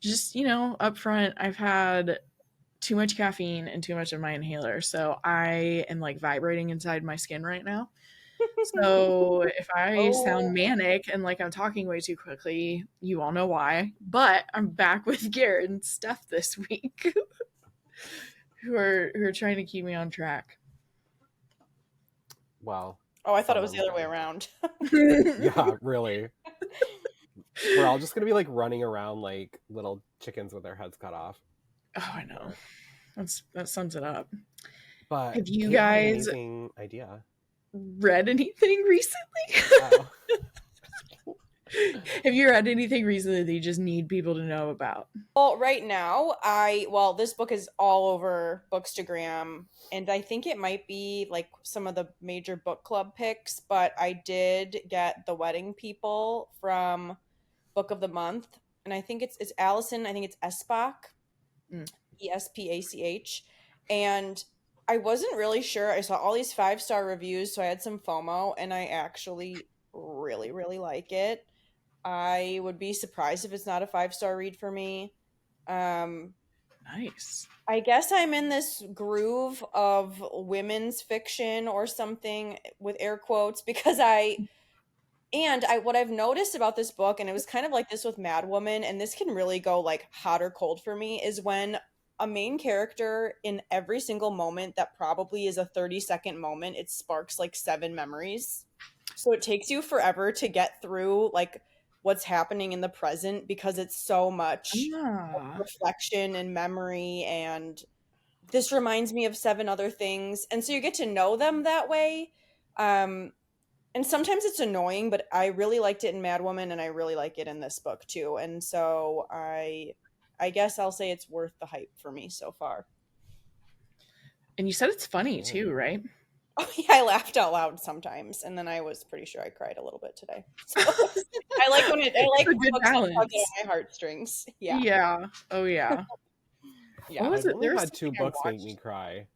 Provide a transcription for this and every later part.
just, up front, I've had too much caffeine and too much of my inhaler. So I am like vibrating inside my skin right now. So if I sound Oh, manic and like I'm talking way too quickly, you all know why. But I'm back with Gare and Steph this week, who are trying to keep me on track. Well, oh, I thought it was the someone's other way gotta. around. Yeah, really. We're all just gonna be like running around like little chickens with their heads cut off. Oh, I know. But That sums it up. but Have you Kate had an guys amazing idea. read anything recently? Oh. Have you read anything recently that you just need people to know about? Well, right now, this book is all over Bookstagram, and I think it might be like some of the major book club picks, but I did get The Wedding People from Book of the Month, and I think it's Allison, I think it's Espach, Mm. Espach, and I wasn't really sure. I saw all these 5-star reviews, so I had some FOMO, and I actually really, really like it. I would be surprised if it's not a 5-star read for me. Um, Nice. I guess I'm in this groove of women's fiction or something with air quotes because I what I've noticed about this book, and it was kind of like this with Mad Woman, and this can really go like hot or cold for me, is when a main character in every single moment that probably is a 30-second moment, it sparks like 7 memories. So it takes you forever to get through like what's happening in the present because it's so much Ah, reflection and memory, and this reminds me of 7 other things, and so you get to know them that way. um and sometimes it's annoying, but I really liked it in Mad Woman, and I really like it in this book too, and so I guess I'll say it's worth the hype for me so far. and you said it's funny too, Good. right? Oh yeah, I laughed out loud sometimes, and then I was pretty sure I cried a little bit today. So I It's like a good books that tug at balance. my heartstrings. Yeah. Yeah. Oh yeah. What Yeah. was I've it? only There was had something two I books make me watched. cry.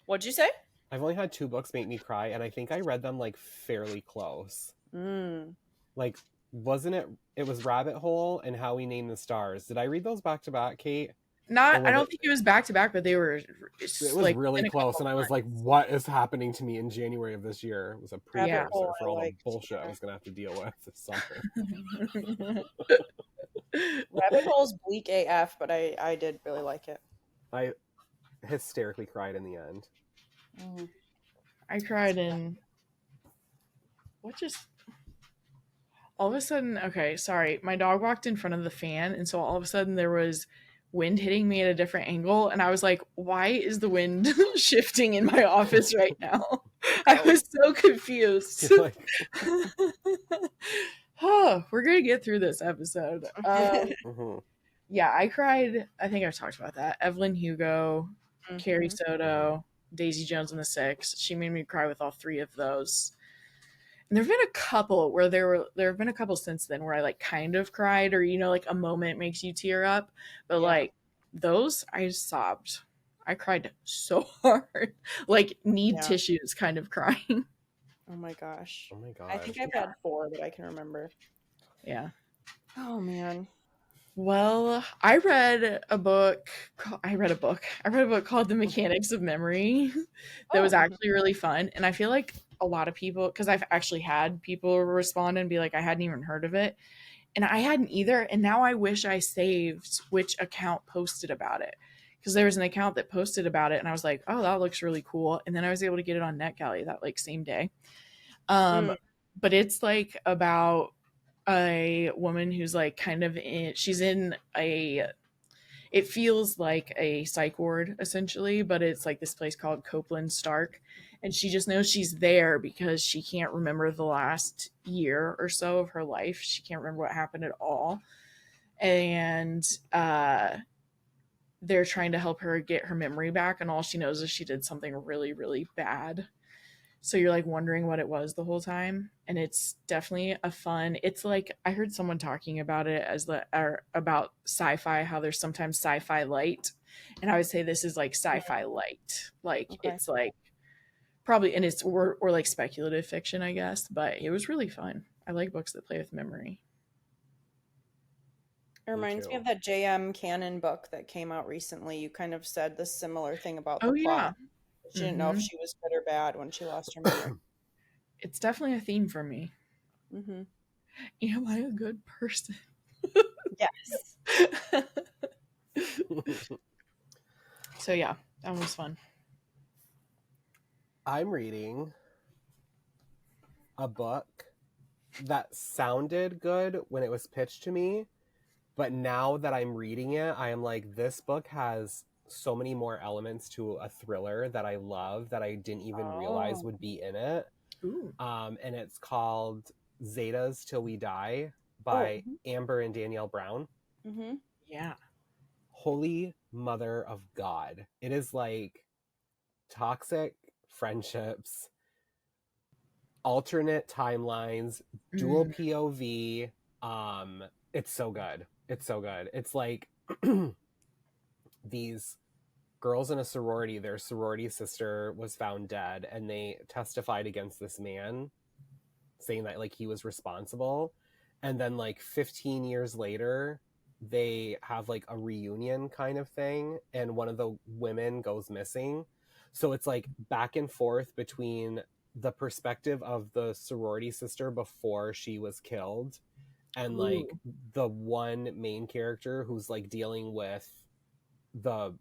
What'd you say? I've only had two books make me cry, and I think I read them like fairly close. Mm. Like, wasn't it? It was Rabbit Hole and How We Name the Stars. Did I read those back to back, Kate? Or Not, I was don't it? think it was back to back, but they were It was like really in a close, couple and I was like, months. "What is happening to me in January of this year?" It was a Rabbit Yeah. precursor hole for I all the liked. bullshit I Yeah. was gonna have to deal with this summer. Rabbit hole's bleak AF, but I did really like it. I hysterically cried in the end. Mm. I cried in what just all of a sudden, okay, sorry. My dog walked in front of the fan, and so all of a sudden there was wind hitting me at a different angle, and I was like, why is the wind shifting in my office right now? I Oh, was so confused. You're like, Oh, we're gonna get through this episode. mm-hmm. Yeah, I cried. I think I've talked about that. Evelyn Hugo, Carrie hmm Mm-hmm. Soto, Daisy Jones and the Six. She made me cry with all three of those. And there've been a couple where there have been a couple since then where I like kind of cried, or like a moment makes you tear up. But Yeah. like those, I sobbed. I cried so hard, like need Yeah. tissues kind of crying. Oh my gosh. Oh my I think god. I've had 4 that I can remember. Yeah. Oh man. Well, I read a book called The Mechanics of Memory that was Oh. actually really fun. And I feel like a lot of people, because I've actually had people respond and be like, I hadn't even heard of it. And I hadn't either. And now I wish I saved which account posted about it. Because there was an account that posted about it, and I was like, oh, that looks really cool. And then I was able to get it on NetGalley that like same day. Um, Mm. but it's like about a woman who's like kind of she's in a it feels like a psych ward essentially, but it's like this place called Copeland Stark, and she just knows she's there because she can't remember the last year or so of her life. She can't remember what happened at all, and they're trying to help her get her memory back, and all she knows is she did something really, really bad. So you're like wondering what it was the whole time, and it's definitely a fun. It's like I heard someone talking about it as the or about sci-fi, how there's sometimes sci-fi light, and I would say this is like sci-fi light. Like Okay. it's like probably, and it's or like speculative fiction, I guess, but it was really fun. I like books that play with memory. It reminds me too. of that J.M. Cannon book that came out recently. You kind of said the similar thing about the Oh yeah. plot. She didn't know if she was good or bad when she lost her mother. It's definitely a theme for me. Mm-hmm. Am I a good person? Yes. So yeah, that was fun. I'm reading a book that sounded good when it was pitched to me, but now that I'm reading it, I am like, this book has so many more elements to a thriller that I love that I didn't even realize Oh. would be in it. Ooh. And it's called Zetas Till We Die Oh. by Amber and Danielle Brown. Mm-hmm. Yeah. Holy mother of God. It is like toxic friendships, alternate timelines, dual Mm. POV. It's so good. It's so good. It's like these girls in a sorority, their sorority sister was found dead, and they testified against this man saying that like he was responsible. And then like 15 years later, they have like a reunion kind of thing, and one of the women goes missing. So it's like back and forth between the perspective of the sorority sister before she was killed and like Ooh. the one main character who's like dealing with the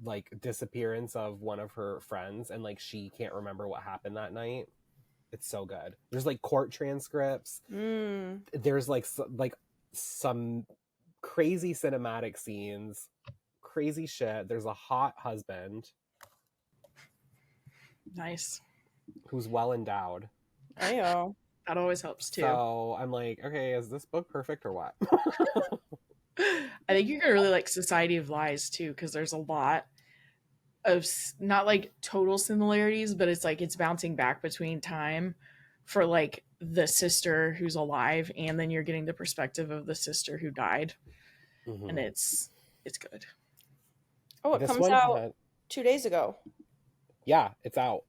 like disappearance of one of her friends, and like she can't remember what happened that night. It's so good. There's like court transcripts. Mm. There's like some crazy cinematic scenes, crazy shit. There's a hot husband Nice. who's well endowed. Ayo. That always helps too. So I'm like, okay, is this book perfect or what? I think you're gonna really like Society of Lies too, because there's a lot of not like total similarities, but it's like it's bouncing back between time for like the sister who's alive, and then you're getting the perspective of the sister who died, and it's good. Oh, it This comes one out had, 2 days ago. yeah, it's out.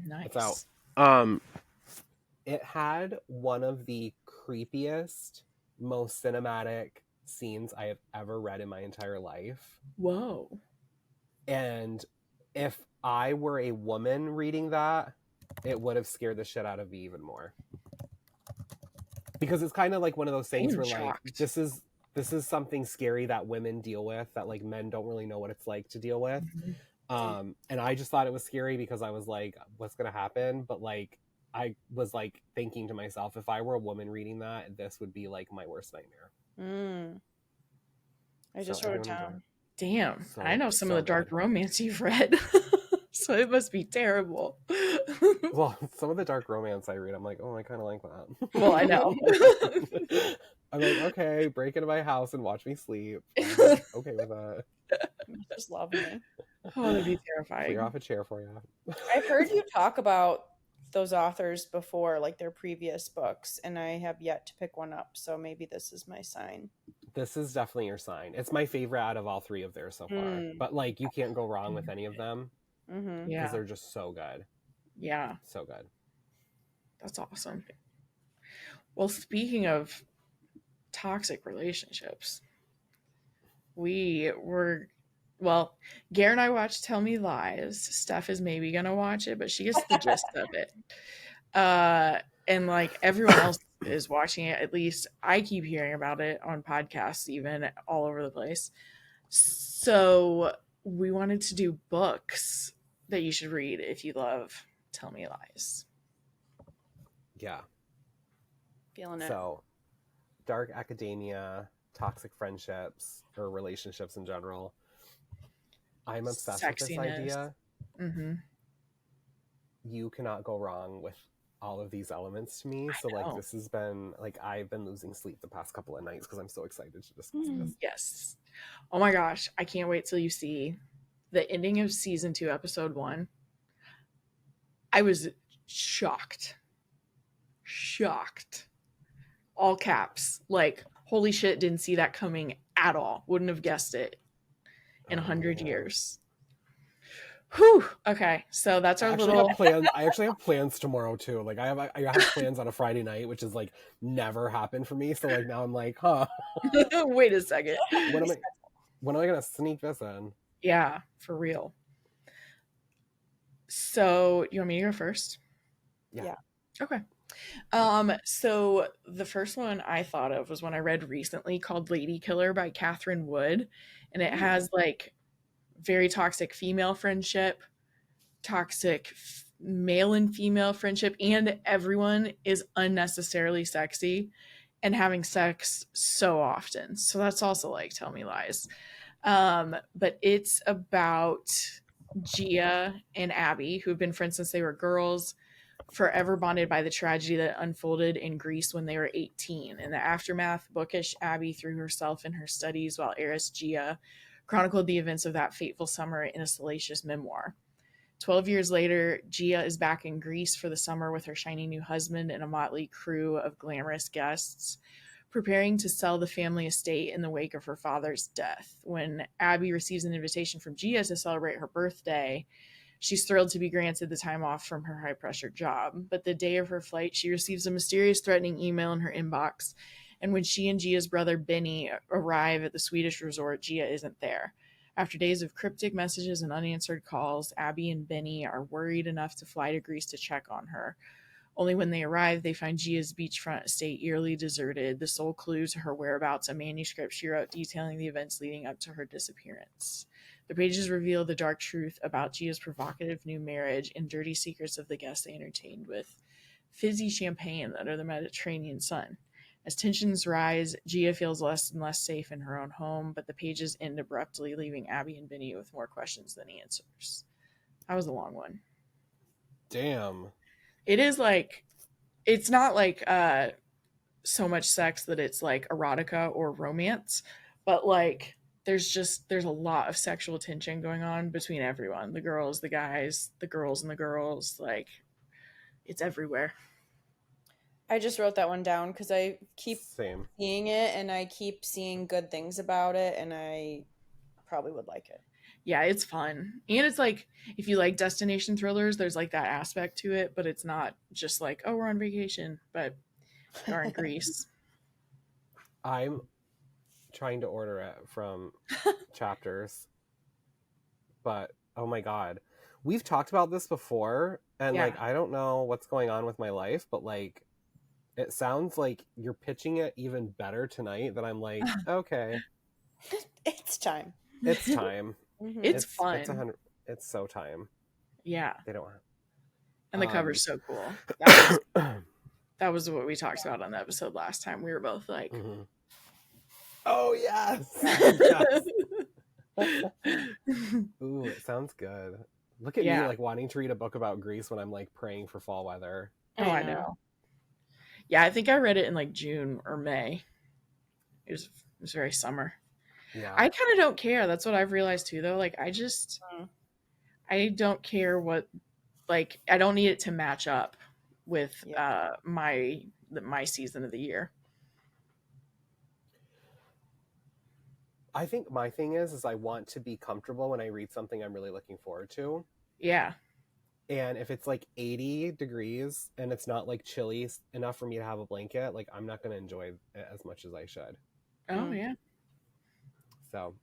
Nice. It's out. It had one of the creepiest, most cinematic scenes I have ever read in my entire life. Whoa. And if I were a woman reading that, it would have scared the shit out of me even more. Because it's kind of like one of those things where like this is something scary that women deal with that like men don't really know what it's like to deal with. Mm-hmm. And I just thought it was scary because I was like, what's gonna happen? But like I was like thinking to myself, if I were a woman reading that, this would be like my worst nightmare. I just wrote it down. Damn. So, I know some of so the dark good. romance you've read. So it must be terrible. Well, some of the dark romance I read, I'm like, oh, I kind of like that. Well, I know. I'm like, okay, break into my house and watch me sleep. I'm okay with that. You just love me. Oh, that'd be terrifying. Clear off a chair for you. I've heard you talk about those authors before, like their previous books, and I have yet to pick one up, so maybe this is my sign. This is definitely your sign. It's my favorite out of all three of theirs so far. But like, you can't go wrong with any of them because they're just so good. Yeah. So good. That's awesome. Well, speaking of toxic relationships, Gare and I watched Tell Me Lies. Steph is maybe gonna watch it, but she gets the gist of it. And like everyone else is watching it, at least I keep hearing about it on podcasts, even all over the place. So we wanted to do books that you should read if you love Tell Me Lies. Yeah. Feeling it. So, dark academia, toxic friendships, or relationships in general. I'm obsessed with this idea. Mm-hmm. You cannot go wrong with all of these elements to me. So like this has been like I've been losing sleep the past couple of nights because I'm so excited to discuss this. Yes. Oh my gosh. I can't wait till you see the ending of season 2, episode 1. I was shocked. All caps. Like, holy shit, didn't see that coming at all. Wouldn't have guessed it in 100 years. Whew. Okay, so that's our little. I actually have plans tomorrow too. Like I have plans on a Friday night, which is like never happened for me. So like now I'm like, huh, Wait a second. when am I when am I gonna sneak this in? Yeah, for real. So you want me to go first? Yeah. Yeah. Okay. So the first one I thought of was one I read recently called Ladykiller by Catherine Wood. And it Ooh. has like very toxic female friendship, toxic male and female friendship, and everyone is unnecessarily sexy and having sex so often. So that's also like Tell Me Lies. But it's about Gia and Abby, who have been friends since they were girls, forever bonded by the tragedy that unfolded in Greece when they were 18. In the aftermath, bookish Abby threw herself in her studies while heiress Gia chronicled the events of that fateful summer in a salacious memoir. 12 years later, Gia is back in Greece for the summer with her shiny new husband and a motley crew of glamorous guests, preparing to sell the family estate in the wake of her father's death. When Abby receives an invitation from Gia to celebrate her birthday, she's thrilled to be granted the time off from her high pressure job. But the day of her flight, she receives a mysterious threatening email in her inbox. And when she and Gia's brother Benny arrive at the Swedish resort, Gia isn't there. After days of cryptic messages and unanswered calls, Abby and Benny are worried enough to fly to Greece to check on her. Only when they arrive, they find Gia's beachfront estate eerily deserted, the sole clue to her whereabouts a manuscript she wrote detailing the events leading up to her disappearance. The pages reveal the dark truth about Gia's provocative new marriage and dirty secrets of the guests they entertained with fizzy champagne under the Mediterranean sun. As tensions rise, Gia feels less and less safe in her own home, but the pages end abruptly, leaving Abby and Benny with more questions than answers. That was a long one. Damn. It is like, it's not like so much sex that it's like erotica or romance, but like there's a lot of sexual tension going on between everyone, the girls, the guys, the girls and the girls, like it's everywhere. I just wrote that one down because I keep Same. seeing it and I keep seeing good things about it, and I probably would like it. Yeah, it's fun. And it's like if you like destination thrillers, there's like that aspect to it, but it's not just like, oh, we're on vacation, but you are in Greece. I'm trying to order it from Chapters, but oh my god. We've talked about this before, and Yeah. like I don't know what's going on with my life, but like it sounds like you're pitching it even better tonight that I'm like, okay, It's time. it's time. Mhm. It's fun. It's so time. Yeah. They don't And the Um, cover's so cool. That was what we talked about on the episode last time. We were both like, Mhm. Oh yes. Yes. Ooh, it sounds good. Look at me yeah. like wanting to read a book about Greece when I'm like praying for fall weather. Oh, I know. Yeah, I think I read it in like June or May. It was very summer. Yeah. I kind of don't care. That's what I've realized too, though. Like, Mm. I don't care what, like, I don't need it to match up with Yeah. my season of the year. I think my thing is I want to be comfortable when I read something I'm really looking forward to. Yeah. And if it's like 80 degrees and it's not like chilly enough for me to have a blanket, like I'm not going to enjoy it as much as I should. Oh, yeah. So,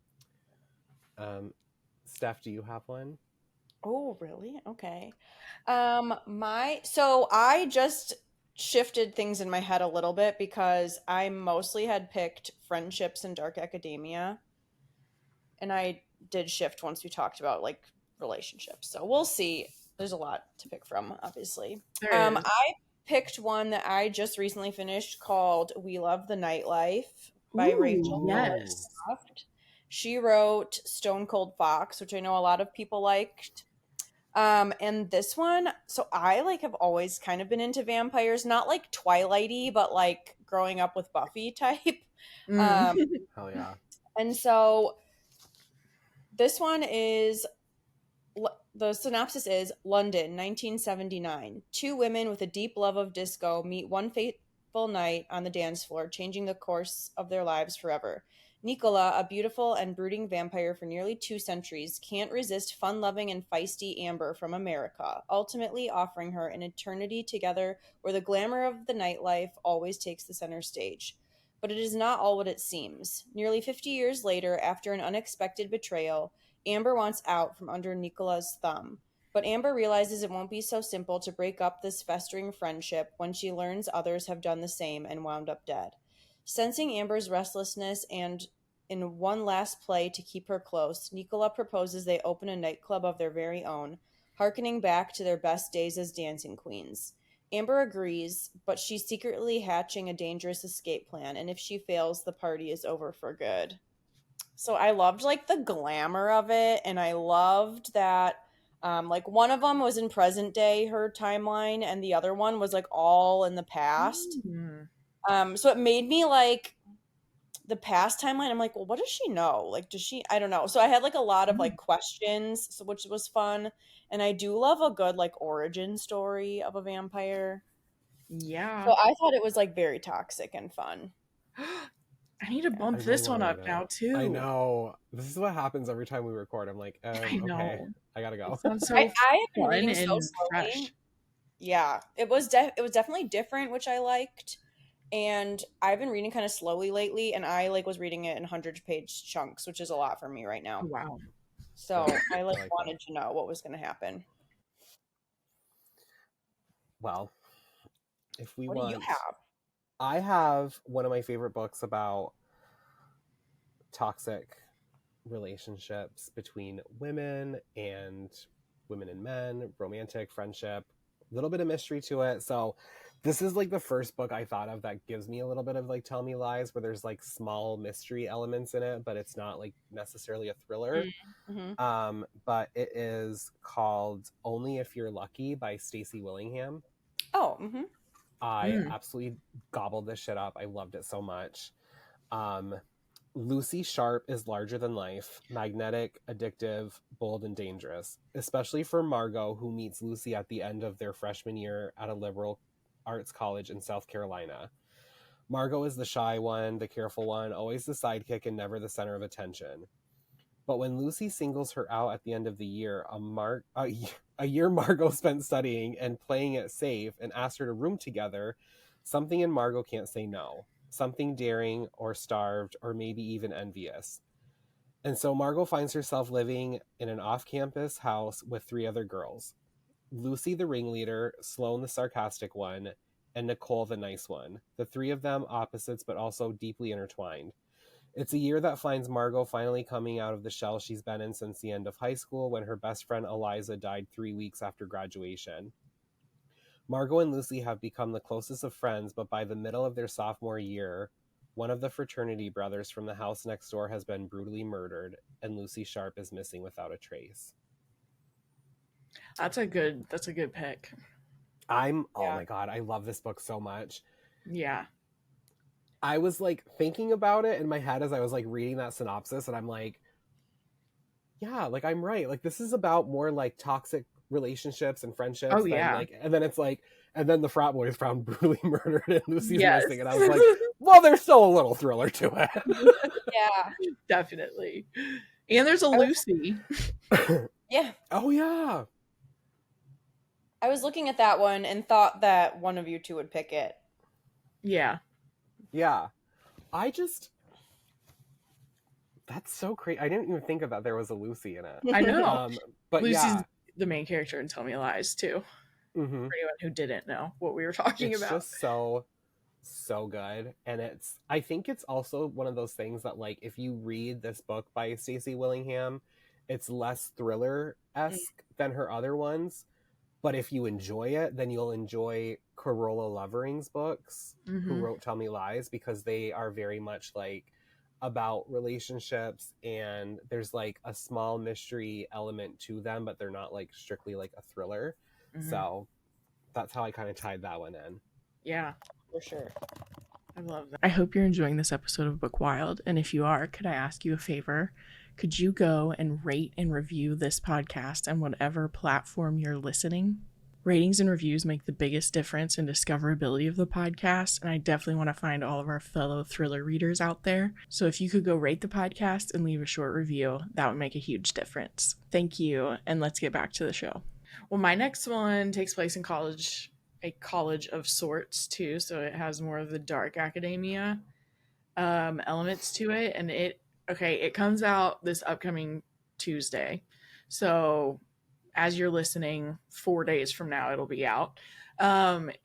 Steph, do you have one? Oh, really? Okay. So I just shifted things in my head a little bit because I mostly had picked friendships and dark academia, and I did shift once we talked about like relationships. So we'll see. There's a lot to pick from, obviously. There is. I picked one that I just recently finished called "We Love the Nightlife" by Rachel Yes. Croft. She wrote Stone Cold Fox, which I know a lot of people liked. And this one, so I like have always kind of been into vampires, not like Twilighty, but like growing up with Buffy type. Mm. Hell yeah. And so this one is the synopsis is London, 1979. Two women with a deep love of disco meet one fateful night on the dance floor, changing the course of their lives forever. Nicola, a beautiful and brooding vampire for nearly 2 centuries, can't resist fun-loving and feisty Amber from America, ultimately offering her an eternity together where the glamour of the nightlife always takes the center stage. But it is not all what it seems. Nearly 50 years later, after an unexpected betrayal, Amber wants out from under Nicola's thumb. But Amber realizes it won't be so simple to break up this festering friendship when she learns others have done the same and wound up dead. Sensing Amber's restlessness and in one last play to keep her close, Nicola proposes they open a nightclub of their very own, hearkening back to their best days as dancing queens. Amber agrees, but she's secretly hatching a dangerous escape plan, and if she fails, the party is over for good. So I loved like the glamour of it, and I loved that like one of them was in present day, her timeline, and the other one was like all in the past. Mm. So it made me like the past timeline. I'm like, well, what does she know? Like, does she? I don't know. So I had like a lot of like questions, so, which was fun. And I do love a good like origin story of a vampire. Yeah. So I thought it was like very toxic and fun. I need to I bump really this want one to up read now it. too. I know. This is what happens every time we record. I'm like, I okay, know. I gotta go. It sounds so I have been fun reading so and slowly. fresh. Yeah, it was definitely different, which I liked. And I've been reading kind of slowly lately, and I like was reading it in 100-page chunks, which is a lot for me right now. Wow. So Good. I like I like wanted that. to know what was going to happen. Well, if we What do you want, have? I have one of my favorite books about toxic relationships between women and men, romantic friendship, a little bit of mystery to it. So this is like the first book I thought of that gives me a little bit of like Tell Me Lies, where there's like small mystery elements in it, but it's not like necessarily a thriller. Mm-hmm. But it is called Only If You're Lucky by Stacey Willingham. Oh, mm-hmm. I absolutely gobbled this shit up. I loved it so much. Um, Lucy Sharp is larger than life, magnetic, addictive, bold, and dangerous, especially for Margot, who meets Lucy at the end of their freshman year at a liberal arts college in South Carolina. Margot is the shy one, the careful one, always the sidekick and never the center of attention. But when Lucy singles her out at the end of the year, a year Margot spent studying and playing it safe, and asks her to room together, something in Margot can't say no. Something daring or starved or maybe even envious. And so Margot finds herself living in an off-campus house with 3 other girls. Lucy the ringleader, Sloane the sarcastic one, and Nicole the nice one. The 3 of them opposites but also deeply intertwined. It's a year that finds Margot finally coming out of the shell she's been in since the end of high school, when her best friend Eliza died 3 weeks after graduation. Margot and Lucy have become the closest of friends, but by the middle of their sophomore year, one of the fraternity brothers from the house next door has been brutally murdered, and Lucy Sharp is missing without a trace. That's a good pick. Oh my God, I love this book so much. Yeah. I was like thinking about it in my head as I was like reading that synopsis, and I'm like, yeah, like I'm right. Like this is about more like toxic relationships and friendships Oh than yeah. like, and then it's like, and then the frat boy is found brutally murdered and Lucy's Yes. missing, and I was like, well, there's still a little thriller to it. Yeah. Definitely. And there's a Lucy. Yeah. Oh yeah. I was looking at that one and thought that one of you two would pick it. Yeah. Yeah. That's so crazy. I didn't even think of that there was a Lucy in it. I know. But Lucy's yeah, the main character in Tell Me Lies too. mm-hmm. For anyone who didn't know what we were talking about. It's just so good. And I think it's also one of those things that like if you read this book by Stacey Willingham, it's less thriller-esque than her other ones. But if you enjoy it, then you'll enjoy Corolla Lovering's books, who wrote Tell Me Lies, because they are very much like about relationships, and there's like a small mystery element to them, but they're not like strictly like a thriller. So that's how I kind of tied that one in. Yeah, for sure. I love that. I hope you're enjoying this episode of Bookwild, and if you are, could I ask you a favor? Could you go and rate and review this podcast on whatever platform you're listening? Ratings and reviews make the biggest difference in discoverability of the podcast, and I definitely want to find all of our fellow thriller readers out there. So if you could go rate the podcast and leave a short review, that would make a huge difference. Thank you, and let's get back to the show. Well, my next one takes place in college, a college of sorts too, so it has more of the dark academia elements to it, and it comes out this upcoming Tuesday. So as you're listening, 4 days from now, it'll be out.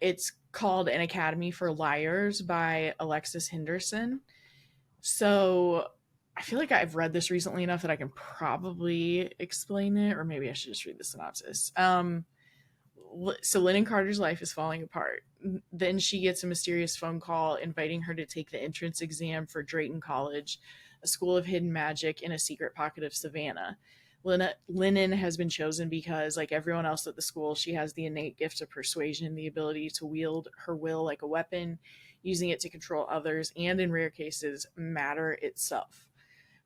It's called An Academy for Liars by Alexis Henderson. So I feel like I've read this recently enough that I can probably explain it, or maybe I should just read the synopsis. So Lynn and Carter's life is falling apart. Then she gets a mysterious phone call inviting her to take the entrance exam for Drayton College, a school of hidden magic in a secret pocket of Savannah. Lennon has been chosen because, like everyone else at the school, she has the innate gift of persuasion, the ability to wield her will like a weapon, using it to control others, and in rare cases, matter itself.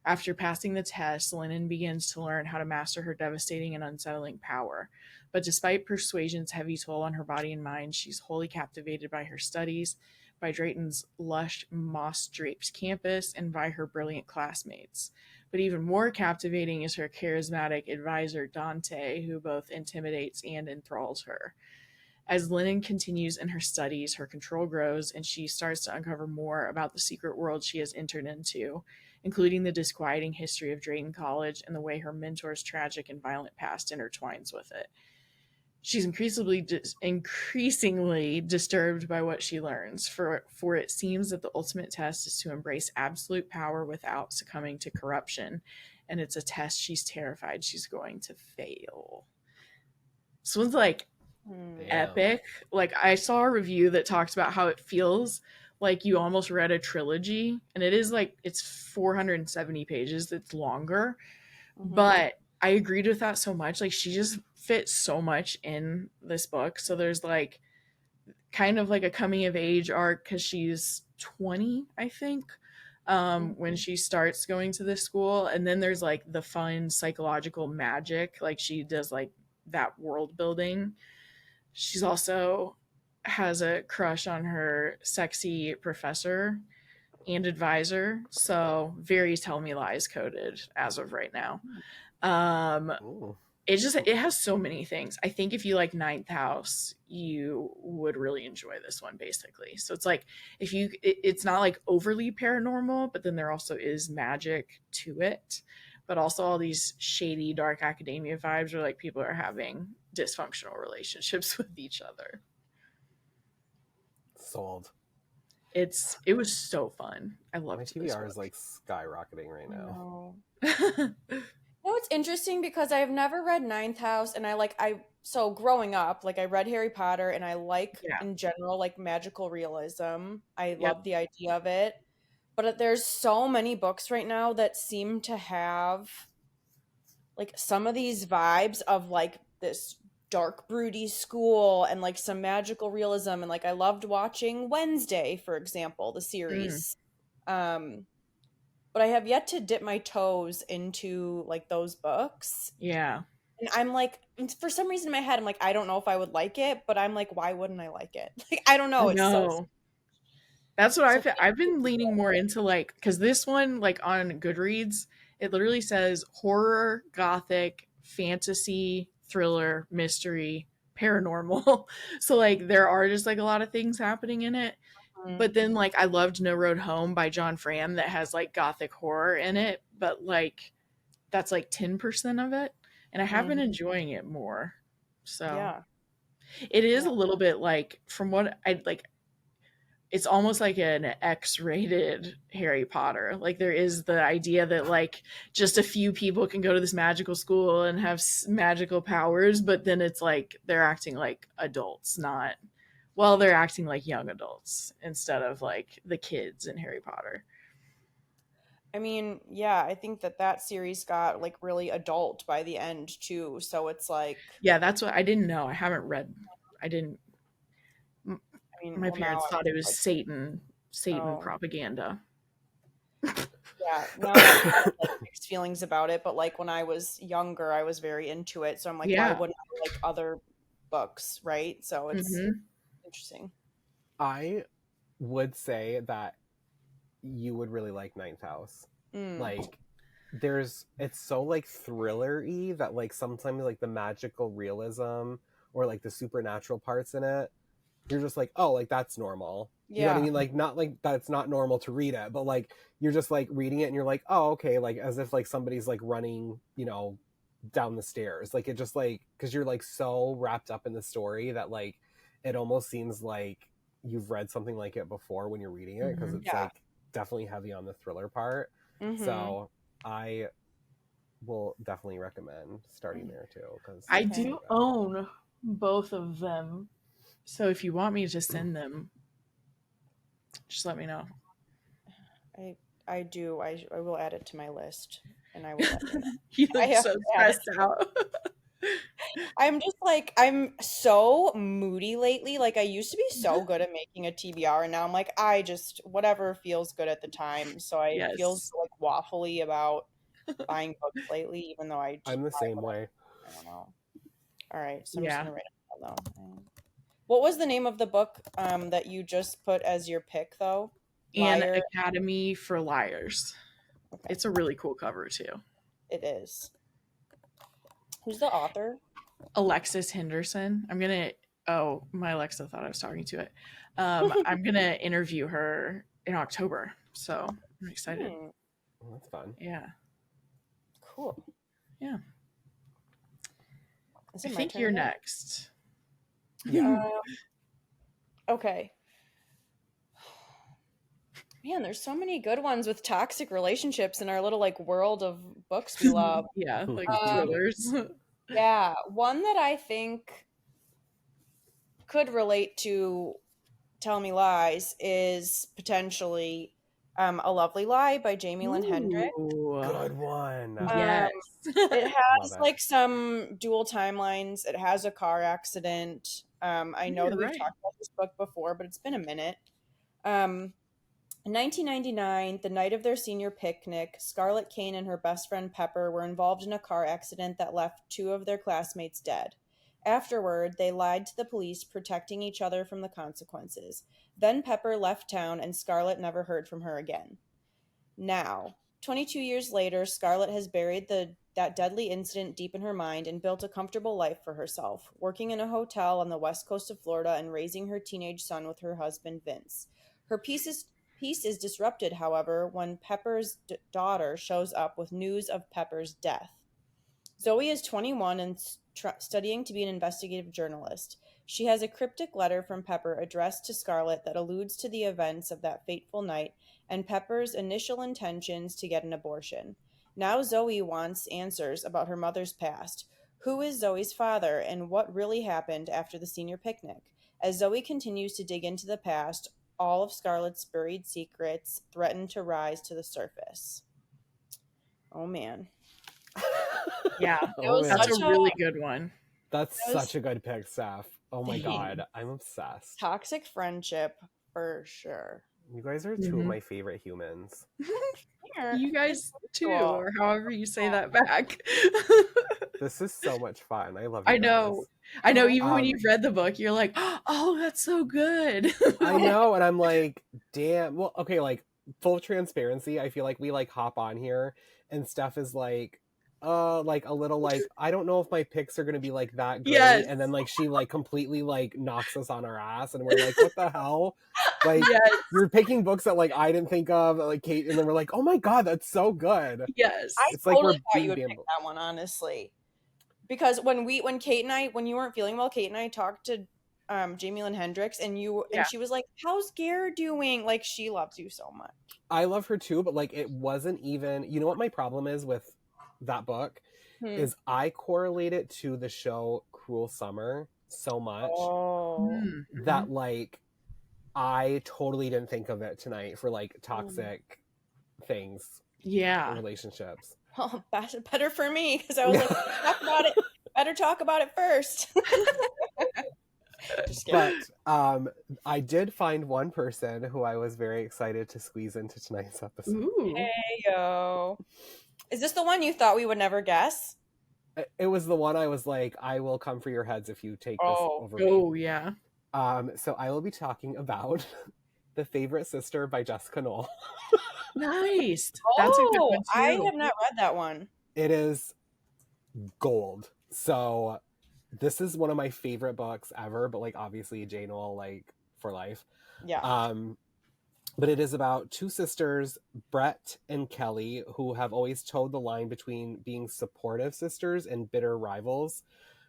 After passing the test, Lennon begins to learn how to master her devastating and unsettling power. But despite persuasion's heavy toll on her body and mind, she's wholly captivated by her studies, by Drayton's lush, moss-draped campus, and by her brilliant classmates. But even more captivating is her charismatic advisor, Dante, who both intimidates and enthralls her. As Lennon continues in her studies, her control grows, and she starts to uncover more about the secret world she has entered into, including the disquieting history of Drayton College and the way her mentor's tragic and violent past intertwines with it. She's increasingly disturbed by what she learns, for it seems that the ultimate test is to embrace absolute power without succumbing to corruption, and it's a test she's terrified she's going to fail. This one's like epic. Like, I saw a review that talks about how it feels like you almost read a trilogy, and it is like it's 470 pages. It's longer, but I agreed with that so much. Like, she just fits so much in this book. So there's like kind of like a coming of age arc because she's 20, I think, when she starts going to this school. And then there's like the fun psychological magic. Like, she does like that world building. She's also has a crush on her sexy professor and advisor. So very tell me lies coded as of right now. It has so many things. I think if you like Ninth House, you would really enjoy this one, basically. So it's like it's not like overly paranormal, but then there also is magic to it, but also all these shady dark academia vibes where like people are having dysfunctional relationships with each other. Sold. It was so fun. I love my TBR is like skyrocketing right now. No, it's interesting because I've never read Ninth House, and so growing up, like I read Harry Potter, and I like in general like magical realism. I love the idea of it, but there's so many books right now that seem to have like some of these vibes of like this dark broody school and like some magical realism, and like I loved watching Wednesday, for example, the series. But I have yet to dip my toes into like those books. Yeah. And I'm like, for some reason in my head, I'm like, I don't know if I would like it, but I'm like, why wouldn't I like it? Like, I don't know. It's so. That's what I've been leaning more into, like, because this one, like on Goodreads, it literally says horror, gothic, fantasy, thriller, mystery, paranormal. So like there are just like a lot of things happening in it. But then like I loved No Road Home by John Fram that has like gothic horror in it, but like that's like 10% of it. And I have been enjoying it more. So it is a little bit like, from what I like, it's almost like an X-rated Harry Potter. Like there is the idea that like just a few people can go to this magical school and have magical powers, but then it's like they're acting like adults, they're acting like young adults instead of like the kids in Harry Potter. I mean, yeah, I think that series got like really adult by the end too. So it's like, yeah, that's what I didn't know. I haven't read. I didn't. My parents thought it was like, Satan propaganda. Yeah, now I have like mixed feelings about it, but like when I was younger, I was very into it. So I'm like, why wouldn't I like other books, right? So it's Mhm. interesting. I would say that you would really like Ninth House. Like, it's so like thriller-y that like sometimes like the magical realism or like the supernatural parts in it, you're just like, oh, like that's normal. You know what I Yeah. mean? Like, not like that's not normal to read it, but like you're just like reading it and you're like, oh, okay, like as if like somebody's like running, down the stairs. Like it just like, because you're like so wrapped up in the story that like it almost seems like you've read something like it before when you're reading it, because Mhm. it's Yeah. like definitely heavy on the thriller part. Mm-hmm. So I will definitely recommend starting there too, because I do own both of them. So if you want me to send them, just let me know. I do. I will add it to my list, and I will let you know. You I look have so to add it. stressed out. I'm just like, I'm so moody lately. Like I used to be so good at making a TBR, and now I'm like, I just whatever feels good at the time. So I feel Yes. so like waffly about buying books lately, even though I just I'm the buy same whatever. way. I don't know. All right, so I'm just Yeah. gonna write it down though. What was the name of the book that you just put as your pick though? An Liar. Academy for Liars. Okay, It's a really cool cover too. it is. Who's the author? Alexis Henderson. Oh, my Alexa thought I was talking to it. I'm gonna interview her in October. So I'm excited. Well, that's fun. Yeah. Cool. Yeah. Is I it my think turn you're again? next. Yeah. Okay. Man, there's so many good ones with toxic relationships in our little like world of books we love. Yeah, like Um, thrillers. yeah, one that I think could relate to Tell Me Lies is potentially A Lovely Lie by Jamie Lynn Hendricks. Ooh. Good one. Um, Yes. it Love has it. like some dual timelines. It has a car accident. I know You're that we've right. talked about this book before, but it's been a minute. In 1999, the night of their senior picnic, Scarlett Kane and her best friend Pepper were involved in a car accident that left two of their classmates dead. Afterward, they lied to the police, protecting each other from the consequences. Then Pepper left town, and Scarlett never heard from her again. Now, 22 years later, Scarlett has buried that deadly incident deep in her mind and built a comfortable life for herself, working in a hotel on the west coast of Florida and raising her teenage son with her husband, Vince. Her peace is disrupted, however, when Pepper's daughter shows up with news of Pepper's death. Zoe is 21 and studying to be an investigative journalist. She has a cryptic letter from Pepper addressed to Scarlett that alludes to the events of that fateful night and Pepper's initial intentions to get an abortion. Now Zoe wants answers about her mother's past. Who is Zoe's father and what really happened after the senior picnic? As Zoe continues to dig into the past, all of Scarlett's buried secrets threaten to rise to the surface. Oh man. Yeah. It Oh was That's man, a such a really good one. that's it was such a good pick, Steph. Oh my Dang. god, I'm obsessed. toxic friendship for sure. You guys are two of Mhm. my favorite humans. You guys too, Cool. or however you say that back. This is so much fun. I love you I guys. know. I know, even when Um, you've read the book, you're like, oh, that's so good. I know, and I'm like, damn. Well, okay, like full transparency, I feel like we like hop on here, and Steph is like a little like, I don't know if my picks are gonna be like that great, Yes. and then like she like completely like knocks us on our ass, and we're like, what the hell? Like Yes. you're picking books that like I didn't think of, like Kate, and then we're like, oh my god, that's so good. Yes. I It's like totally we're thought you being would pick bamboo. that one, honestly. Because when Kate and I, when you weren't feeling well, Kate and I talked to Jamie Lynn Hendricks, and Yeah. she was like, "How's Gare doing?" Like she loves you so much. I love her too, but like it wasn't even. You know what my problem is with that book is I correlate it to the show Cruel Summer so much Oh. Mhm. that like I totally didn't think of it tonight for like toxic things in Yeah. relationships. Well, better for me because I was like, talk about it. Better talk about it first. Just kidding. But I did find one person who I was very excited to squeeze into tonight's episode. Ooh. Hey yo, is this the one you thought we would never guess? it was the one I was like, I will come for your heads if you take this Oh. over me. Oh yeah. So I will be talking about The Favorite Sister by Jessica Knoll. Nice. That's a good one I too. have not read that one. It is gold. So this is one of my favorite books ever, but like obviously Jane Austen, like for life. Yeah. But it is about two sisters, Brett and Kelly, who have always towed the line between being supportive sisters and bitter rivals.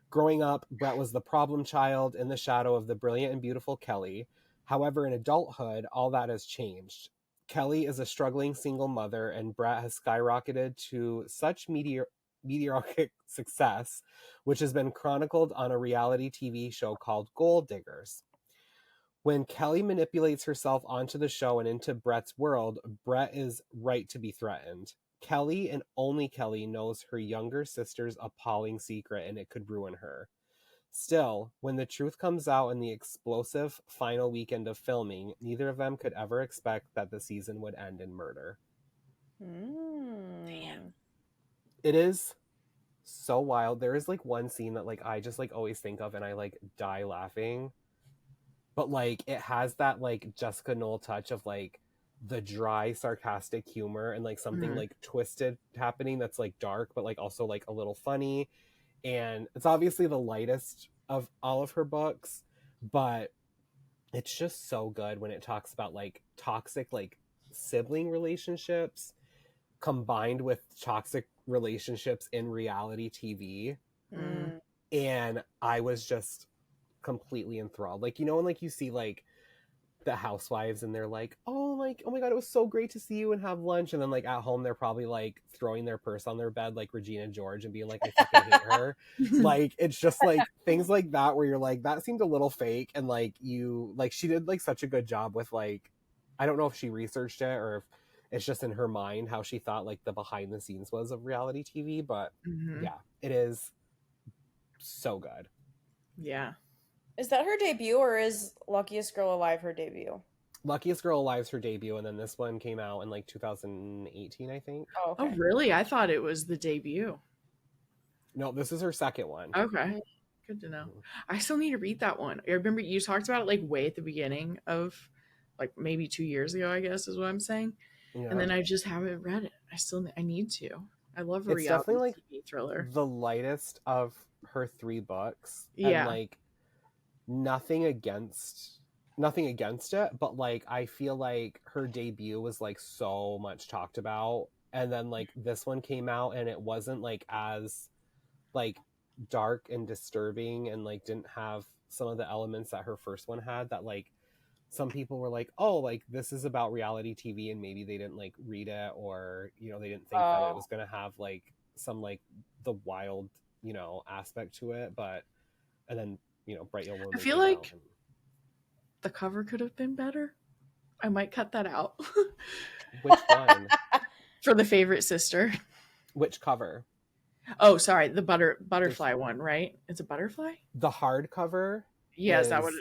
Growing up, Brett was the problem child in the shadow of the brilliant and beautiful Kelly. However, in adulthood, all that has changed. Kelly is a struggling single mother, and Brett has skyrocketed to such meteoric success, which has been chronicled on a reality TV show called Gold Diggers. When Kelly manipulates herself onto the show and into Brett's world, Brett is right to be threatened. Kelly and only Kelly knows her younger sister's appalling secret, and it could ruin her. Still, when the truth comes out in the explosive final weekend of filming, neither of them could ever expect that the season would end in murder. Damn. It is so wild. There is like one scene that like I just like always think of and I like die laughing. But like it has that like Jessica Knoll touch of like the dry sarcastic humor and like something like twisted happening that's like dark but like also like a little funny. And it's obviously the lightest of all of her books, but it's just so good when it talks about like toxic like sibling relationships combined with toxic relationships in reality TV. Mm. And I was just completely enthralled. Like, you know, when like you see like the housewives and they're like, oh my god, it was so great to see you and have lunch, and then like at home they're probably like throwing their purse on their bed like Regina George and being like, I fucking hate her. Like it's just like things like that where you're like, that seemed a little fake, and like you like she did like such a good job with like, I don't know if she researched it or if it's just in her mind how she thought like the behind the scenes was of reality TV, but yeah, it is so good. Yeah. Is that her debut, or is Luckiest Girl Alive her debut? Luckiest Girl Alive's her debut, and then this one came out in like 2018, I think. Oh, okay. Oh really? I thought it was the debut. No, this is her second one. Okay. Good to know. I still need to read that one. I remember you talked about it like way at the beginning of like maybe 2 years ago, I guess is what I'm saying. Yeah. And then I just haven't read it. I need to. I love a It's reality definitely like TV thriller. the lightest of her three books. Yeah. And like nothing against it, but like I feel like her debut was like so much talked about, and then like this one came out and it wasn't like as like dark and disturbing and like didn't have some of the elements that her first one had, that like some people were like, oh, like this is about reality TV, and maybe they didn't like read it, or you know they didn't think that it was going to have like some like the wild, you know, aspect to it. But and then, you know, Bright Yellow Woman I feel came like out and... the cover could have been better. I might cut that out. Which one? For The Favorite Sister. Which cover? Oh, sorry, the butterfly one, right? It's a butterfly? The hardcover. Yeah, is that what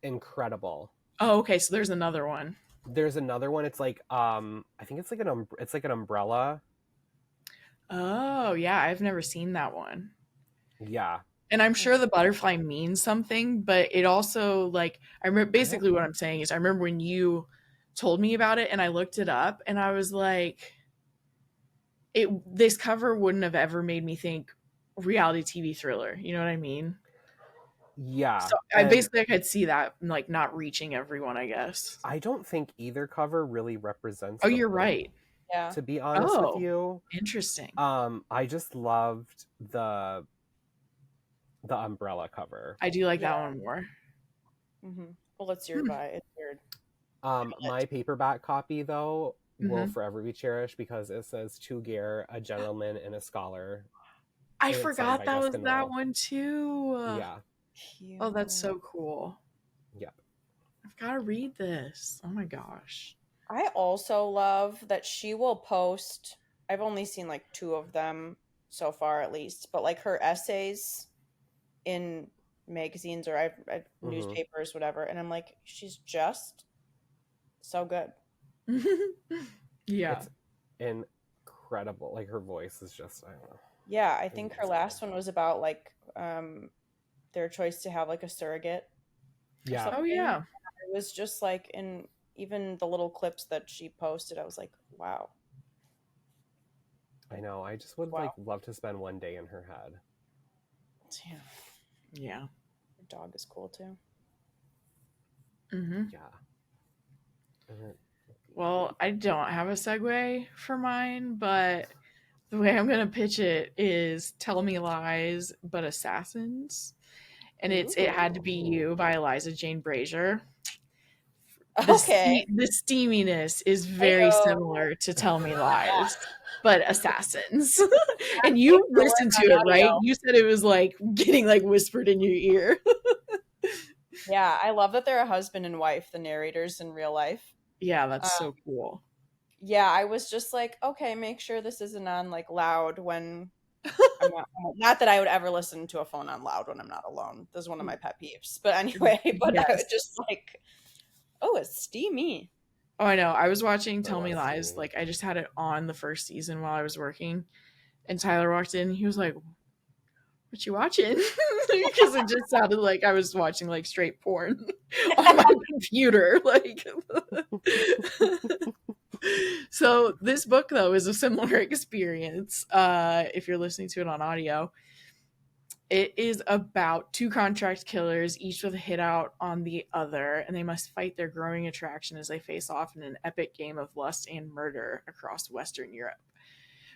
incredible. Oh, okay, so there's another one. There's another one. It's like I think it's like an umbrella. Oh, yeah, I've never seen that one. Yeah. And I'm sure the butterfly means something, but it also like I remember basically what I'm saying is I remember when you told me about it and I looked it up and I was like, this cover wouldn't have ever made me think reality TV thriller. You know what I mean? Yeah. So I could see that like not reaching everyone, I guess. I don't think either cover really represents. Oh, you're right. Yeah. To be honest with you. Interesting. I just loved the umbrella cover. I do like that one more. Mm-hmm. Well, it's your buy. It's weird. My paperback copy though will forever be cherished because it says to Gare, a gentleman and a scholar. I forgot that was that one too. Yeah. Cute. Oh, that's so cool. Yep. I've got to read this. Oh my gosh. I also love that she will post, I've only seen like 2 of them so far at least, but like her essays in magazines or newspapers, whatever, and I'm like, she's just so good. Yeah. It's incredible. Like her voice is just, I don't know. Yeah, I think her last one was about like their choice to have like a surrogate or Yeah, Oh something. yeah. It was just like in even the little clips that she posted, I was like, wow. I know. I just would Wow. like love to spend one day in her head. Yeah. Yeah. Her dog is cool too. Mm-hmm. Yeah. Uh, Well, I don't have a segue for mine, but the way I'm gonna pitch it is "Tell Me Lies, but Assassins," and "It Had to Be You" by Eliza Jane Brazier. Okay. The steaminess is very Heyo. similar to "Tell Me Yeah. Lies," but assassins. And Take you your word listened to on it, right? audio. You said it was like getting like whispered in your ear. Yeah, I love that they're a husband and wife, the narrators in real life. Yeah, Uh, that's so cool. yeah, I was just like, okay, make sure this isn't on like loud when I'm not that I would ever listen to a phone on loud when I'm not alone. This is one of my pet peeves. But anyway, but I Yes. would just like, oh, it's steamy. Oh, I know. I was watching it Tell Me was Lies. steamy. Like, I just had it on the first season while I was working. And Tyler walked in. And he was like, "What you watching?" Because it just sounded like I was watching like straight porn on my computer. Like, so this book though is a similar experience. If you're listening to it on audio, it is about two contract killers, each with a hit out on the other, and they must fight their growing attraction as they face off in an epic game of lust and murder across Western Europe.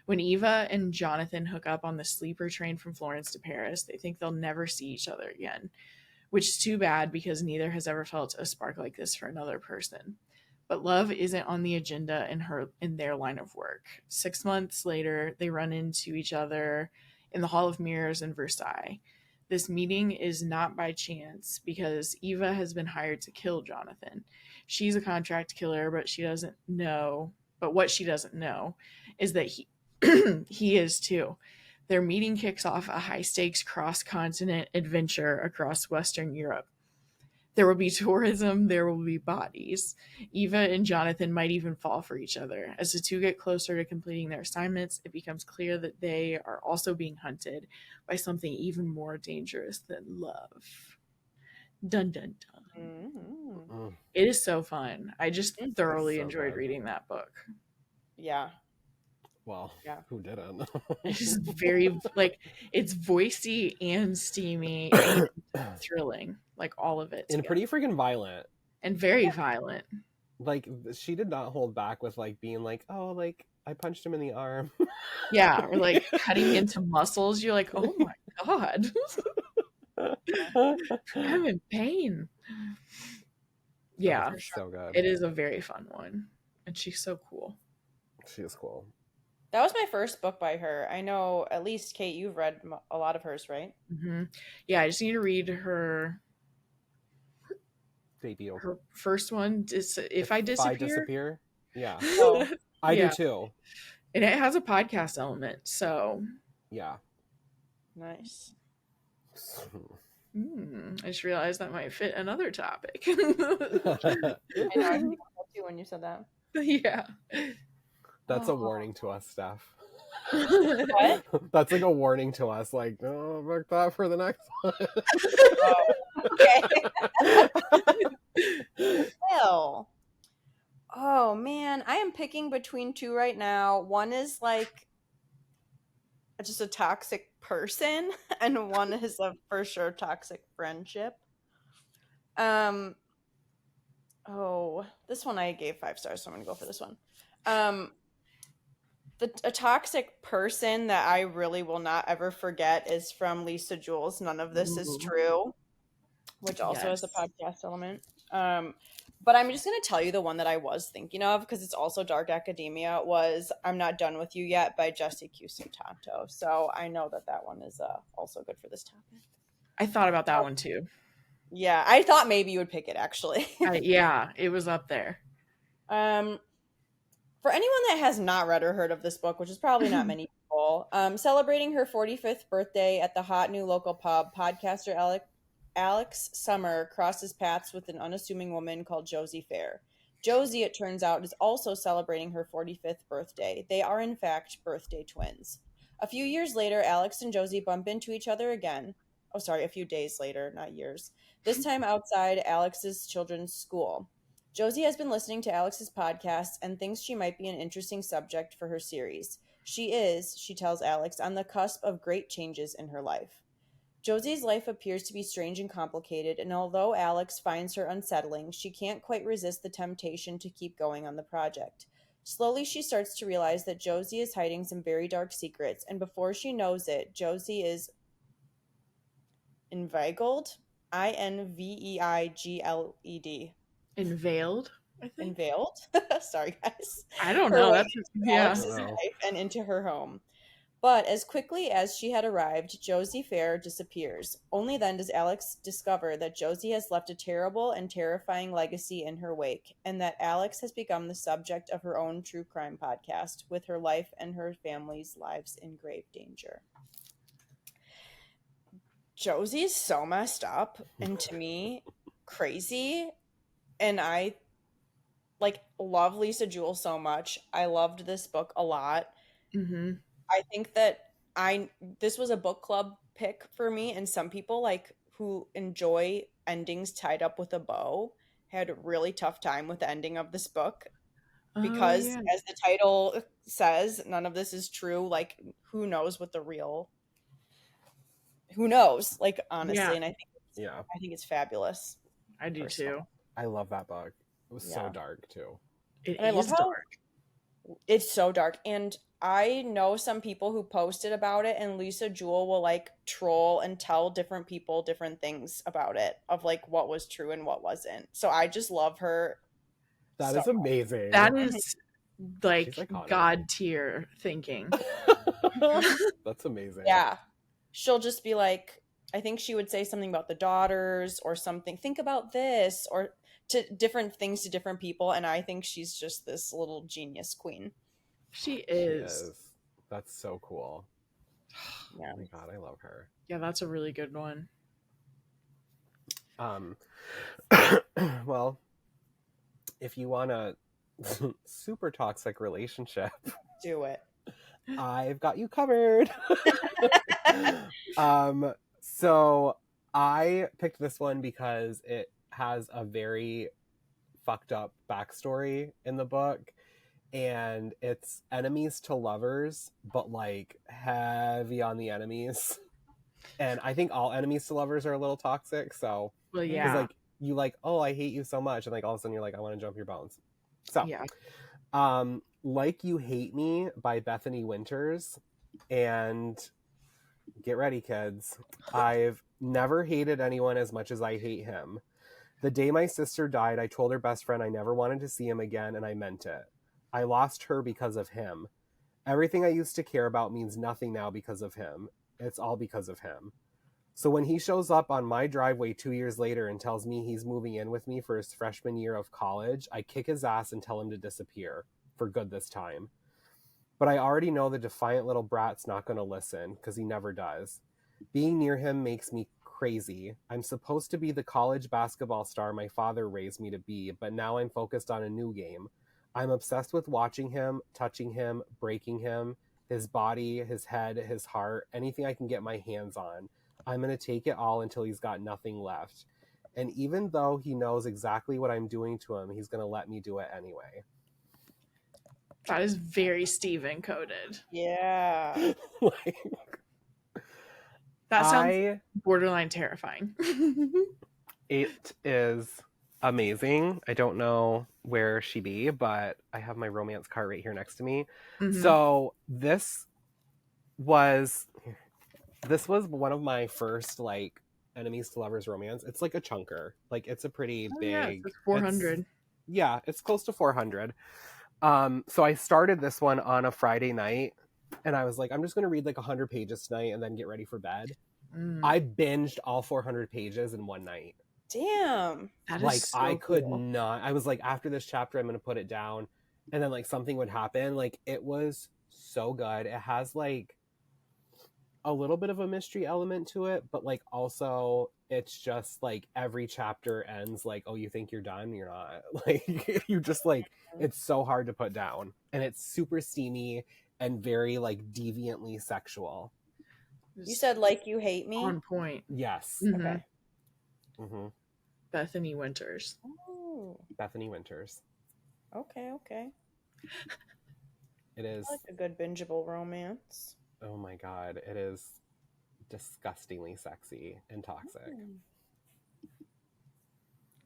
When Eva and Jonathan hook up on the sleeper train from Florence to Paris, they think they'll never see each other again, which is too bad because neither has ever felt a spark like this for another person. But love isn't on the agenda in their line of work. 6 months later, they run into each other in the Hall of Mirrors in Versailles. This meeting is not by chance because Eva has been hired to kill Jonathan. She's a contract killer, but she doesn't know. But what she doesn't know is that he is too. Their meeting kicks off a high stakes cross continent adventure across Western Europe. There will be tourism, there will be bodies. Eva and Jonathan might even fall for each other. As the two get closer to completing their assignments, it becomes clear that they are also being hunted by something even more dangerous than love. Dun dun dun. Mm-hmm. Mm, It is so fun. I just thoroughly so enjoyed good. reading that book. Yeah. Well, Yeah. who didn't? It's just very like it's voicey and steamy and thrilling, like all of it And together, pretty freaking violent. and very violent. Like she did not hold back with like being like, oh, like I punched him in the arm. Yeah, or like cutting into muscles. You're like, oh my god, I'm in pain. Yeah, Oh, so good. it is a very fun one, and she's so cool. She is cool. That was my first book by her. I know at least Kate, you've read a lot of hers, right? Hmm. Yeah, I just need to read her Debut. first one. If I If I disappear, disappear, yeah, Oh, I do yeah, too. and it has a podcast element, so Yeah. nice. I just realized that might fit another topic. I know I think about you when you said that. Yeah. That's a Oh. warning to us, Steph. What? That's like a warning to us. Like, oh, mark that for the next one. Okay. Well. Oh man, I am picking between two right now. One is like just a toxic person, and one is a for sure toxic friendship. Um. Oh, this one I gave 5 stars, so I'm gonna go for this one. Um. A toxic person that I really will not ever forget is from Lisa Jules. None of this is Ooh. true, which also has a Yes. podcast element. But I'm just gonna tell you the one that I was thinking of because it's also dark academia. Was "I'm Not Done with You Yet" by Jesse Cusin Tanto. So I know that that one is also good for this topic. I thought about that one too. Yeah, I thought maybe you would pick it actually. Yeah, it was up there. For anyone that has not read or heard of this book, which is probably not many people, celebrating her 45th birthday at the hot new local pub, podcaster Alex Summer crosses paths with an unassuming woman called Josie Fair. Josie, it turns out, is also celebrating her 45th birthday. They are, in fact, birthday twins. A few years later, Alex and Josie bump into each other again. Oh, sorry, a few days later, not years. This time outside Alex's children's school. Josie has been listening to Alex's podcast and thinks she might be an interesting subject for her series. She tells Alex, on the cusp of great changes in her life. Josie's life appears to be strange and complicated, and although Alex finds her unsettling, she can't quite resist the temptation to keep going on the project. Slowly, she starts to realize that Josie is hiding some very dark secrets, and before she knows it, Josie is inveigled. Inveigled. Unveiled, I think. Unveiled. Sorry, guys. I don't Her know. way That's into yeah. I don't Alex's know. life and into her home. But as quickly as she had arrived, Josie Fair disappears. Only then does Alex discover that Josie has left a terrible and terrifying legacy in her wake, and that Alex has become the subject of her own true crime podcast, with her life and her family's lives in grave danger. Josie's so messed up, and to me, crazy. And I love Lisa Jewell so much. I loved this book a lot. Mm-hmm. I think that this was a book club pick for me, and some people who enjoy endings tied up with a bow had a really tough time with the ending of this book Oh because, yeah. as the title says, none of this is true. Like, who knows what the real? Who knows? Like, honestly, Yeah. and Yeah, I think it's fabulous. I do Personally. too. I love that book. It was so Yeah. dark too. It And I love is how dark. it's so dark. And I know some people who posted about it, and Lisa Jewell will troll and tell different people different things about it, of what was true and what wasn't. So I just love her. That So is amazing. That is She's iconic. God tier thinking. That's amazing. yeah. She'll just be like, I think she would say something about the daughters or something. Think about this, or to different things to different people. And I think she's just this little genius queen. She She is. is. That's so cool. Yeah. Oh my god, I love her. Yeah, that's a really good one. Well, if you want a super toxic relationship, Do it. I've got you covered. So I picked this one because it has a very fucked up backstory in the book, and it's enemies to lovers, but heavy on the enemies. And I think all enemies to lovers are a little toxic. So Well, because yeah. you oh, I hate you so much, and all of a sudden you're I want to jump your bones. So Yeah. Like You Hate Me by Bethany Winters. And get ready, kids. I've never hated anyone as much as I hate him. The day my sister died, I told her best friend I never wanted to see him again, and I meant it. I lost her because of him. Everything I used to care about means nothing now because of him. It's all because of him. So when he shows up on my driveway 2 years later and tells me he's moving in with me for his freshman year of college, I kick his ass and tell him to disappear. For good this time. But I already know the defiant little brat's not going to listen, because he never does. Being near him makes me crazy. I'm supposed to be the college basketball star my father raised me to be, but now I'm focused on a new game. I'm obsessed with watching him, touching him, breaking him, his body, his head, his heart, anything I can get my hands on. I'm going to take it all until he's got nothing left. And even though he knows exactly what I'm doing to him, he's going to let me do it anyway. That is very Steven coded. Yeah. That sounds borderline terrifying. It is amazing. I don't know where she be, but I have my romance card right here next to me. Mm-hmm. So this was one of my first enemies to lovers romance. It's a chunker. It's a pretty big. Yeah, it's 400. It's close to 400. So I started this one on a Friday night, and I was I'm just going to read 100 pages tonight and then get ready for bed. I binged all 400 pages in one night. Damn. That is so I could cool. not. I was after this chapter, I'm going to put it down, and then something would happen. It was so good. It has a little bit of a mystery element to it, but also it's just every chapter ends oh, you think you're done, you're not. You just it's so hard to put down, and it's super steamy, and very like deviantly sexual. You said Like You Hate Me? on point. Yes. Mhm. Okay. Mm-hmm. Bethany Winters. Oh, Bethany Winters. okay. It is. I like a good bingeable romance. Oh my god, it is disgustingly sexy and toxic.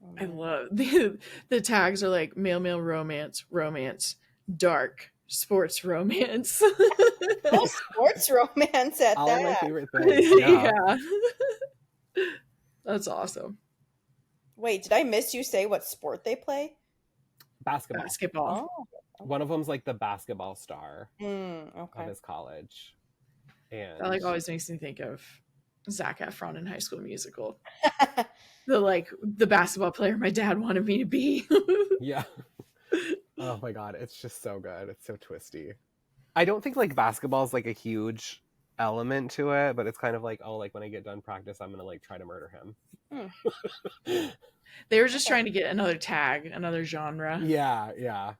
Oh, I man. love the tags are like male romance, dark, sports romance. Oh, sports romance at All of my that. favorite things. Yeah. Yeah. That's awesome. Wait, did I miss you say what sport they play? Basketball. Basketball. Oh, One of them's like the basketball star of okay. his college. And That like always makes me think of Zac Efron in High School Musical. The basketball player my dad wanted me to be. yeah. Oh my god, it's just so good. It's so twisty. I don't think like basketball is like a huge element to it, but it's kind of like, oh, like when I get done practice, I'm gonna like try to murder him. They were just trying to get another tag, another genre. Yeah.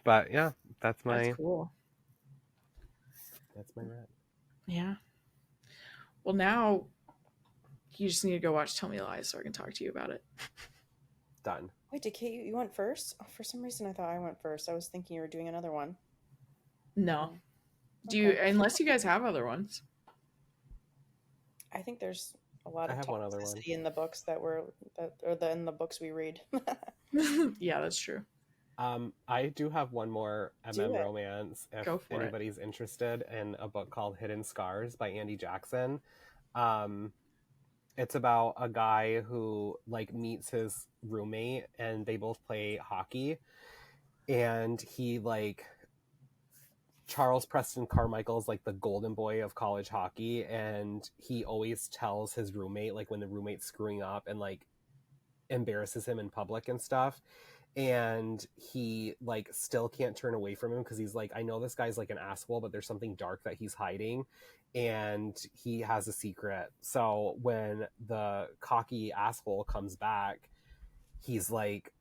But yeah, that's cool. That's my rant. Yeah. Well, now you just need to go watch Tell Me Lies so I can talk to you about it. Done. Wait, did Kate, you went first? Oh, for some reason, I thought I went first. I was thinking you were doing another one. No. Do Okay. you, unless you guys have other ones? I think there's a lot I of have one other one. toxicity in the books in the books we read. Yeah, that's true. I do have one more Do it. romance if Go for it. anybody's interested in a book called Hidden Scars by Andy Jackson. It's about a guy who like meets his roommate and they both play hockey, and he like Charles Preston Carmichael's like the golden boy of college hockey, and he always tells his roommate like when the roommate's screwing up and like embarrasses him in public and stuff, and he like still can't turn away from him because he's like, I know this guy's like an asshole, but there's something dark that he's hiding and he has a secret. So when the cocky asshole comes back, he's like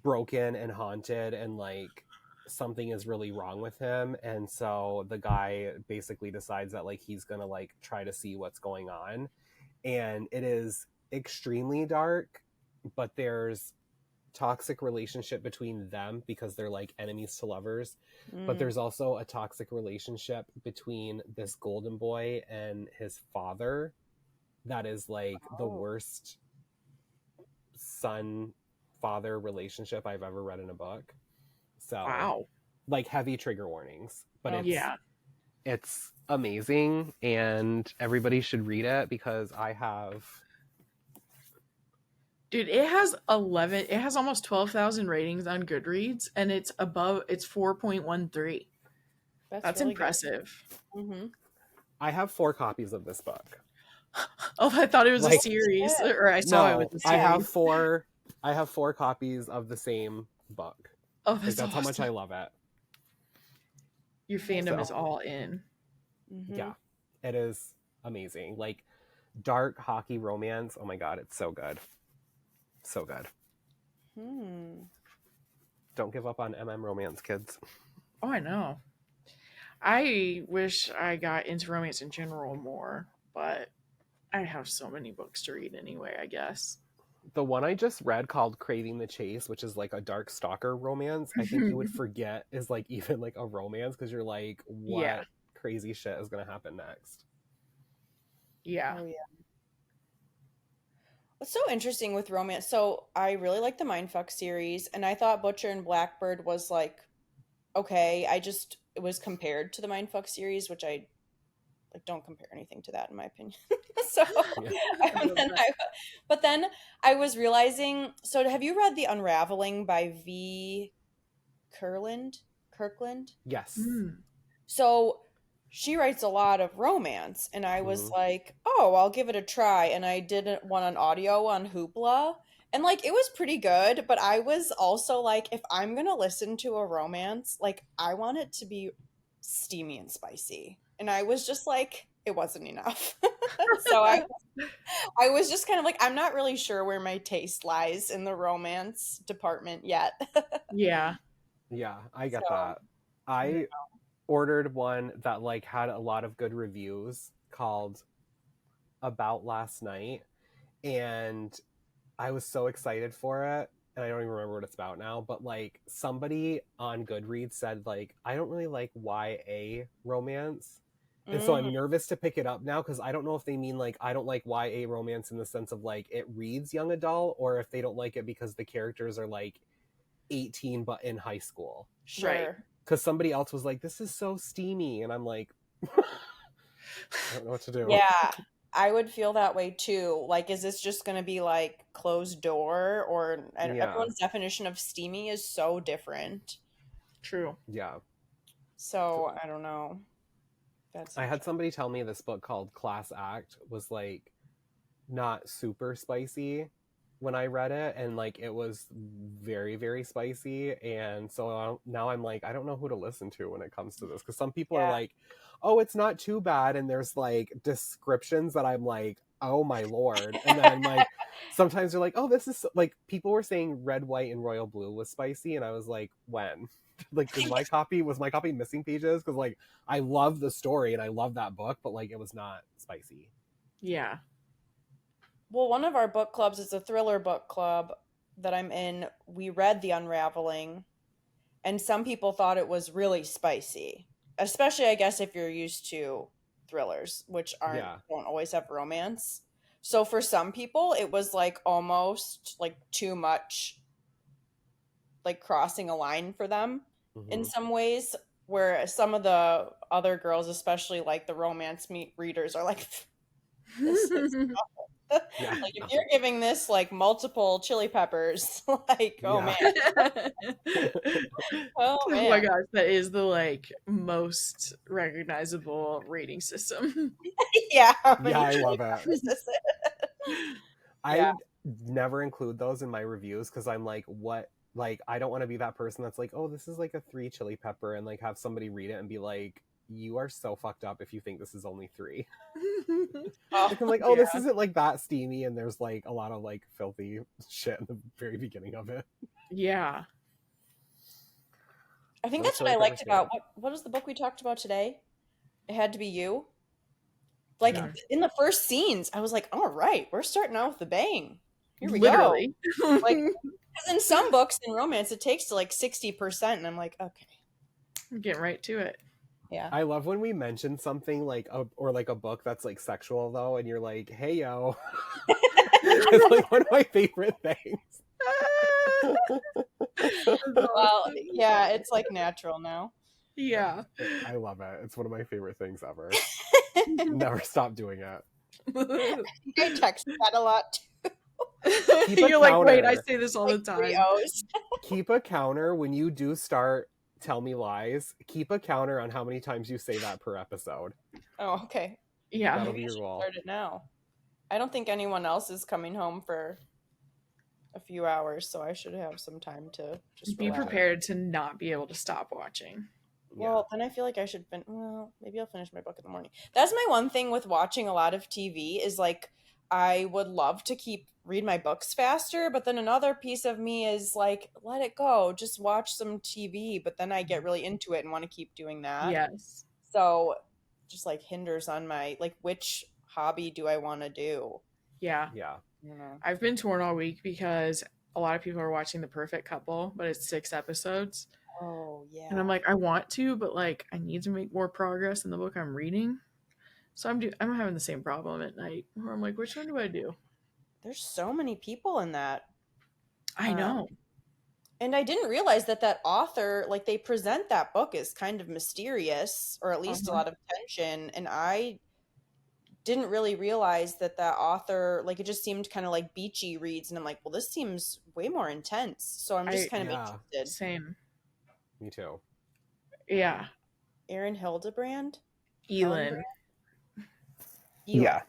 broken and haunted and like something is really wrong with him, and so the guy basically decides that like he's gonna like try to see what's going on, and it is extremely dark, but there's toxic relationship between them because they're like enemies to lovers, but there's also a toxic relationship between this golden boy and his father that is like the worst son father relationship I've ever read in a book. So Wow. like heavy trigger warnings, but it's amazing and everybody should read it because I have Dude, it has almost 12,000 ratings on Goodreads and it's 4.13. That's really impressive. Mm-hmm. I have 4 copies of this book. Oh, I thought it was Like- a series, or I saw it with the I series. have 4 copies of the same book. Oh, Like, that's that's how much I awesome. love it. Your fandom So- is all in. Mm-hmm. Yeah, it is amazing. Like dark hockey romance. Oh my god, it's so good. So good. Don't give up on romance, kids. Oh, I know. I wish I got into romance in general more, but I have so many books to read anyway, I guess. The one I just read called Craving the Chase, which is like a dark stalker romance, I think you would forget is like even like a romance because you're like, what crazy shit is going to happen next? Yeah. Oh, yeah. What's so interesting with romance? So I really like the Mindfuck series, and I thought Butcher and Blackbird was like okay. It was compared to the Mindfuck series, which I like don't compare anything to that in my opinion. So, but then I was realizing. So, have you read The Unraveling by V. Kirkland? Yes. So she writes a lot of romance, and I was like, oh, I'll give it a try. And I did one on audio on Hoopla, and like it was pretty good, but I was also like, if I'm gonna listen to a romance, like I want it to be steamy and spicy. And I was just like, it wasn't enough. So I was just kind of like, I'm not really sure where my taste lies in the romance department yet. Yeah, I get that. ordered one that like had a lot of good reviews called About Last Night, and I was so excited for it, and I don't even remember what it's about now, but like somebody on Goodreads said like I don't really like YA romance. And so Mm, I'm nervous to pick it up now because I don't know if they mean like I don't like YA romance in the sense of like it reads young adult, or if they don't like it because the characters are like 18 but in high school. Right. sure. Because somebody else was like, this is so steamy. And I'm like, I don't know what to do. Yeah, I would feel that way too. Like, is this just going to be like closed door, or I don't, Yeah. everyone's definition of steamy is so different. True. Yeah. So I don't know. That's I had interesting. somebody tell me this book called Class Act was like not super spicy when I read it, and like it was very, very spicy. And so now I'm like, I don't know who to listen to when it comes to this, because some people are Yeah. like, oh, it's not too bad, and there's like descriptions that I'm like, oh my lord. And then like sometimes they're like, oh, this is like, people were saying red, white, and royal blue was spicy, and I was like, when? Like, was my copy missing pages? Because like I love the story and I love that book, but like it was not spicy. Yeah. Well, one of our book clubs is a thriller book club that I'm in. We read The Unraveling, and some people thought it was really spicy, especially I guess if you're used to thrillers, which aren't Yeah. don't always have romance. So for some people, it was like almost like too much, like crossing a line for them in Hmm. some ways. Where some of the other girls, especially like the romance meet readers, are like, this is Yeah. like if you're giving this like multiple chili peppers, like oh man, Yeah. oh Oh my man, gosh, that is the like most recognizable rating system. yeah, how Yeah, many I chili love it. peppers is it? Yeah, I never include those in my reviews because I'm like, what? Like, I don't want to be that person that's like, oh, this is like a 3 chili pepper, and like have somebody read it and be like, you are so fucked up if you think this is only 3. oh Like, I'm like, oh, this Yeah. isn't like that steamy, and there's like a lot of like filthy shit in the very beginning of it. Yeah. I think But that's it's what really I good liked about understanding. what was the book we talked about today? It Had to Be You. Like Yeah. Mm. in the first scenes, I was like, all right, we're starting out with a bang. Here we go. Literally. Like, because in some books in romance, it takes to like 60%, and I'm like, okay, Get right to it. yeah. I love when we mention something like or like a book that's like sexual though, and you're like, hey yo. It's like one of my favorite things. That's Well, awesome. yeah, it's like natural now. Yeah. I love it. It's one of my favorite things ever. Never stop doing it. I text that a lot too. Keep a You're like, wait, I counter. say this all Like the three time. O's. Keep a counter when you do start Tell Me Lies. Keep a counter on how many times you say that per episode. Oh, okay. Yeah. That'll Maybe be I your should goal. start it now. I don't think anyone else is coming home for a few hours, so I should have some time to just Be relax. prepared to not be able to stop watching. Well, then I feel like I should well, maybe I'll finish my book in the morning. That's my one thing with watching a lot of TV is like I would love to read my books faster, but then another piece of me is like, let it go, just watch some TV, but then I get really into it and want to keep doing that. Yes. So just like hinders on my like which hobby do I want to do? Yeah. Yeah. You know. I've been torn all week because a lot of people are watching The Perfect Couple, but it's 6 episodes. Oh And I'm yeah. like, I want to, but like I need to make more progress in the book I'm reading. So I'm having the same problem at night where I'm like, which one do I do? There's so many people in that. I know. And I didn't realize that that author, like they present that book as kind of mysterious or at least a Uh-huh. lot of tension. And I didn't really realize that that author, like it just seemed kind of like beachy reads. And I'm like, well, this seems way more intense. So I'm just I kind of Yeah. interested. Same. Me too. Yeah. Aaron Hildebrand? Elin. Eli.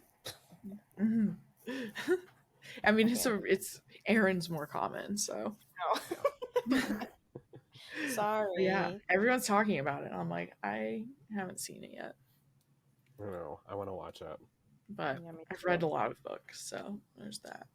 Mhm. I mean, Okay. it's Aaron's more common, so No. Sorry. yeah. Everyone's talking about it. I'm like, I haven't seen it yet, I don't know. I want to watch it. but Yeah, me I've too. read a lot of books, so there's that.